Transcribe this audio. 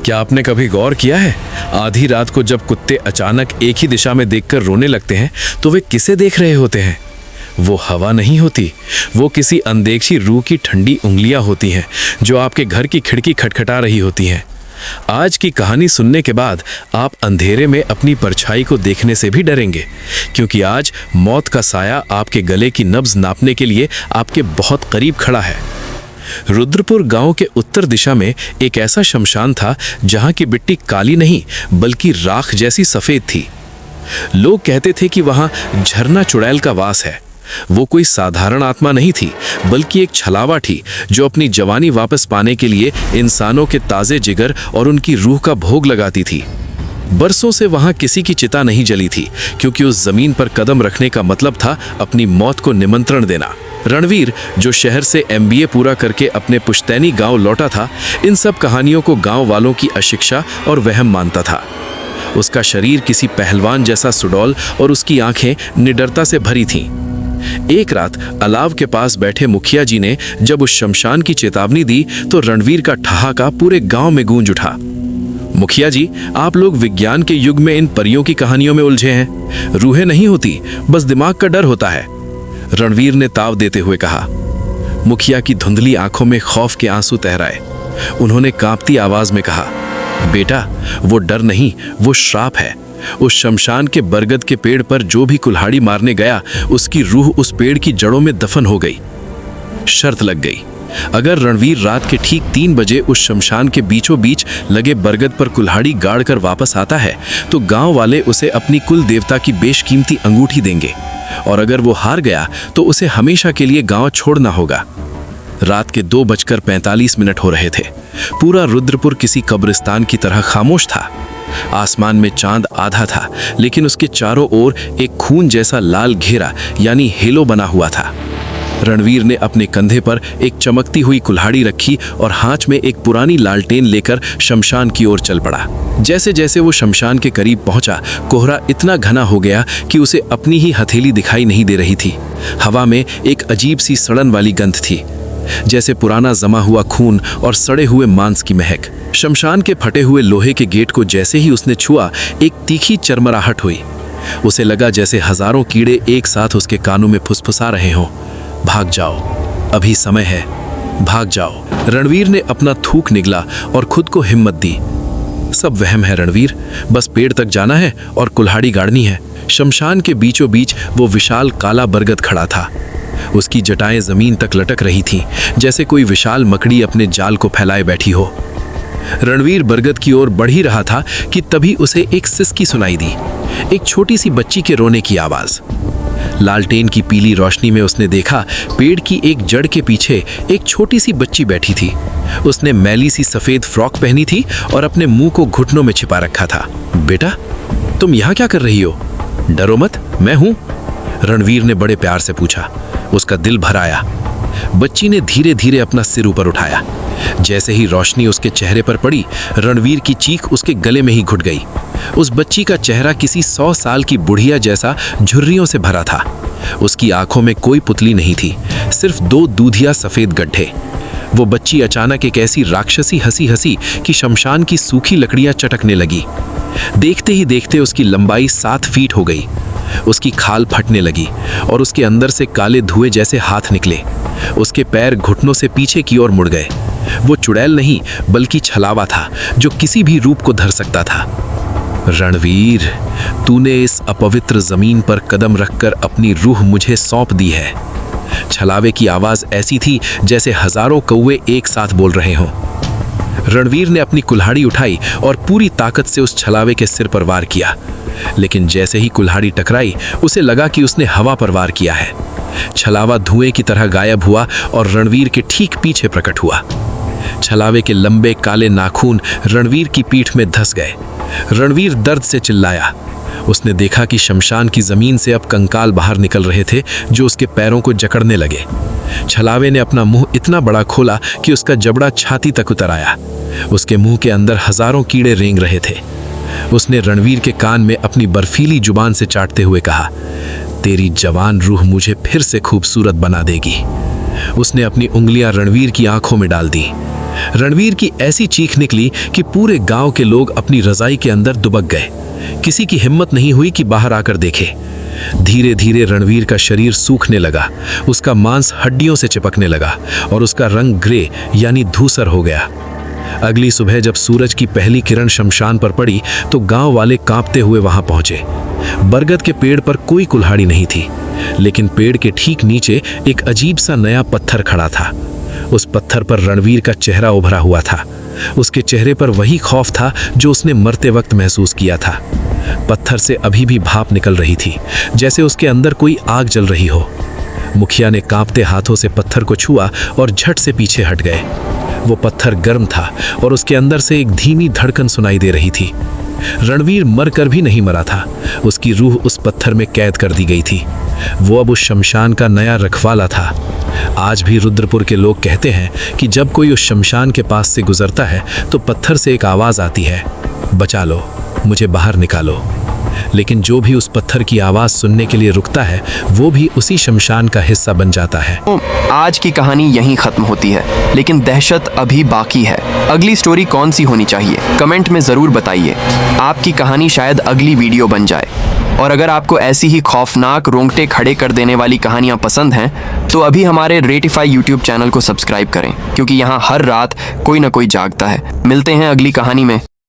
क्या आपने कभी गौर किया है, आधी रात को जब कुत्ते अचानक एक ही दिशा में देखकर रोने लगते हैं तो वे किसे देख रहे होते हैं? वो हवा नहीं होती, वो किसी अनदेखी रूह की ठंडी उंगलियां होती हैं जो आपके घर की खिड़की खटखटा रही होती हैं। आज की कहानी सुनने के बाद आप अंधेरे में अपनी परछाई को देखने से भी डरेंगे, क्योंकि आज मौत का साया आपके गले की नब्ज नापने के लिए आपके बहुत करीब खड़ा है। रुद्रपुर गांव के उत्तर दिशा में एक ऐसा शमशान था जहां की मिट्टी काली नहीं बल्कि राख जैसी सफेद थी। लोग कहते थे कि वहां झरना चुड़ैल का वास है। वो कोई साधारण आत्मा नहीं थी, बल्कि एक छलावा थी जो अपनी जवानी वापस पाने के लिए इंसानों के ताजे जिगर और उनकी रूह का भोग लगाती थी। बरसों से वहां किसी की चिता नहीं जली थी, क्योंकि उस जमीन पर कदम रखने का मतलब था अपनी मौत को निमंत्रण देना। रणवीर, जो शहर से MBA पूरा करके अपने पुश्तैनी गांव लौटा था, इन सब कहानियों को गांव वालों की अशिक्षा और वहम मानता था। उसका शरीर किसी पहलवान जैसा सुडौल और उसकी आंखें निडरता से भरी थीं। एक रात अलाव के पास बैठे मुखिया जी ने जब उस शमशान की चेतावनी दी तो रणवीर का ठहाका पूरे गांव में गूंज उठा। मुखिया जी, आप लोग विज्ञान के युग में इन परियों की कहानियों में उलझे हैं। रूहें नहीं होती, बस दिमाग का डर होता है, रणवीर ने ताव देते हुए कहा। मुखिया की धुंधली आंखों में खौफ के आंसू तहराए। उन्होंने कांपती आवाज में कहा, बेटा, वो डर नहीं, वो श्राप है। उस शमशान के बरगद के पेड़ पर जो भी कुल्हाड़ी मारने गया, उसकी रूह उस पेड़ की जड़ों में दफन हो गई। शर्त लग गई, अगर रणवीर रात के ठीक 3 बजे उस शमशान के बीचों बीच लगे बरगद पर कुल्हाड़ी गाड़ कर वापस आता है तो गांव वाले उसे अपनी कुल देवता की बेशकीमती अंगूठी देंगे, और अगर वो हार गया तो उसे हमेशा के लिए गांव छोड़ना होगा। रात के 2:45 हो रहे थे। पूरा रुद्रपुर किसी कब्रिस्तान की तरह खामोश था। आसमान में चांद आधा था, लेकिन उसके चारों ओर एक खून जैसा लाल घेरा यानी हेलो बना हुआ था। रणवीर ने अपने कंधे पर एक चमकती हुई कुल्हाड़ी रखी और हाथ में एक पुरानी लालटेन लेकर शमशान की ओर चल पड़ा। जैसे जैसे वो शमशान के करीब पहुंचा, कोहरा इतना घना हो गया कि उसे अपनी ही हथेली दिखाई नहीं दे रही थी। हवा में एक अजीब सी सड़न वाली गंध थी, जैसे पुराना जमा हुआ खून और सड़े हुए मांस की महक। शमशान के फटे हुए लोहे के गेट को जैसे ही उसने छुआ, एक तीखी चरमराहट हुई। उसे लगा जैसे हजारों कीड़े एक साथ उसके कानों में फुसफुसा रहे हों। भाग जाओ, अभी समय है, भाग जाओ। रणवीर ने अपना थूक निगला और खुद को हिम्मत दी। सब वहम है रणवीर, बस पेड़ तक जाना है और कुल्हाड़ी गाड़नी है। शमशान के बीचों बीच वो विशाल काला बरगद खड़ा था। उसकी जटाएं जमीन तक लटक रही थीं, जैसे कोई विशाल मकड़ी अपने जाल को फैलाए बैठी हो। रणवीर बरगद की ओर बढ़ ही रहा था कि तभी उसे एक सिसकी सुनाई दी, एक छोटी सी बच्ची के रोने की आवाज। लालटेन की पीली रोशनी में उसने देखा, पेड़ की एक जड़ के पीछे एक छोटी सी बच्ची बैठी थी। उसने मैली सी सफेद फ्रॉक पहनी थी और अपने मुंह को घुटनों में छिपा रखा था। बेटा, तुम यहाँ क्या कर रही हो? डरो मत, मैं हूँ, रणवीर ने बड़े प्यार से पूछा। उसका दिल भर आया। बच्ची ने धीरे धीरे अपना सिर ऊपर उठाया। जैसे ही रोशनी उसके चेहरे पर पड़ी, रणवीर की चीख उसके गले में ही घुट गई। उस बच्ची का चेहरा किसी 100 साल की बुढ़िया जैसा झुर्रियों से भरा था। उसकी आंखों में कोई पुतली नहीं थी, सिर्फ 2 दूधिया सफेद गड्ढे। वो बच्ची अचानक एक ऐसी राक्षसी हंसी हंसी कि शमशान की सूखी लकड़ियां चटकने लगी। देखते ही देखते उसकी लंबाई 7 फीट हो गई। उसकी खाल फटने लगी और उसके अंदर से काले धुएं जैसे हाथ निकले। उसके पैर घुटनों से पीछे की ओर मुड़ गए। वो चुड़ैल नहीं बल्कि छलावा था, जो किसी भी रूप को धर सकता था। रणवीर, तूने इस अपवित्र जमीन पर कदम रखकर अपनी रूह मुझे सौंप दी है। छलावे की आवाज ऐसी थी जैसे हजारों कौवे एक साथ बोल रहे हों। रणवीर ने अपनी कुल्हाड़ी उठाई और पूरी ताकत से उस छलावे के सिर पर वार किया, लेकिन जैसे ही कुल्हाड़ी टकराई, उसे लगा कि उसने हवा पर वार किया है। छलावा धुएं की तरह गायब हुआ और रणवीर के ठीक पीछे प्रकट हुआ। छलावे के लंबे काले नाखून रणवीर की पीठ में धंस गए। रणवीर दर्द से चिल्लाया। उसने देखा कि शमशान की जमीन से अब कंकाल बाहर निकल रहे थे, जो उसके पैरों को जकड़ने लगे। छलावे ने अपना मुंह इतना बड़ा खोला कि उसका जबड़ा छाती तक उतर आया। उसके मुंह के अंदर हजारों कीड़े रेंग रहे थे। उसने रणवीर के कान में अपनी बर्फीली जुबान से चाटते हुए कहा, तेरी जवान रूह मुझे फिर से खूबसूरत बना देगी। उसने अपनी उंगलियां रणवीर की आंखों में डाल दी। रणवीर की ऐसी चीख निकली कि पूरे गांव के लोग अपनी रजाई के अंदर दुबक गए। किसी की हिम्मत नहीं हुई कि बाहर आकर देखे। धीरे धीरे रणवीर का शरीर सूखने लगा, उसका मांस हड्डियों से चिपकने लगा और उसका रंग ग्रे यानी धूसर हो गया। अगली सुबह जब सूरज की पहली किरण शमशान पर पड़ी तो गांव वाले कांपते हुए वहां पहुंचे। बरगद के पेड़ पर कोई कुल्हाड़ी नहीं थी, लेकिन पेड़ के ठीक नीचे एक अजीब सा नया पत्थर खड़ा था। उस पत्थर पर रणवीर का चेहरा उभरा हुआ था। उसके चेहरे पर वही खौफ था जो उसने मरते वक्त महसूस किया था। पत्थर से अभी भी भाप निकल रही थी, जैसे उसके अंदर कोई आग जल रही हो। मुखिया ने कांपते हाथों से पत्थर को छुआ और झट से पीछे हट गए। वो पत्थर गर्म था और उसके अंदर से एक धीमी धड़कन सुनाई दे रही थी। रणवीर मरकर भी नहीं मरा था, उसकी रूह उस पत्थर में कैद कर दी गई थी। वो अब उस शमशान का नया रखवाला था। आज भी रुद्रपुर के लोग कहते हैं कि जब कोई उस शमशान के पास से गुजरता है तो पत्थर से एक आवाज़ आती है, बचा लो, मुझे बाहर निकालो। लेकिन जो भी उस पत्थर की आवाज़ सुनने के लिए रुकता है वो भी उसी शमशान का हिस्सा बन जाता है। आज की कहानी यहीं खत्म होती है, लेकिन दहशत अभी बाकी है। अगली स्टोरी कौन सी होनी चाहिए कमेंट में ज़रूर बताइए। आपकी कहानी शायद अगली वीडियो बन जाए। और अगर आपको ऐसी ही खौफनाक रोंगटे खड़े कर देने वाली कहानियाँ पसंद हैं तो अभी हमारे रेटिफाई यूट्यूब चैनल को सब्सक्राइब करें, क्योंकि यहाँ हर रात कोई ना कोई जागता है। मिलते हैं अगली कहानी में।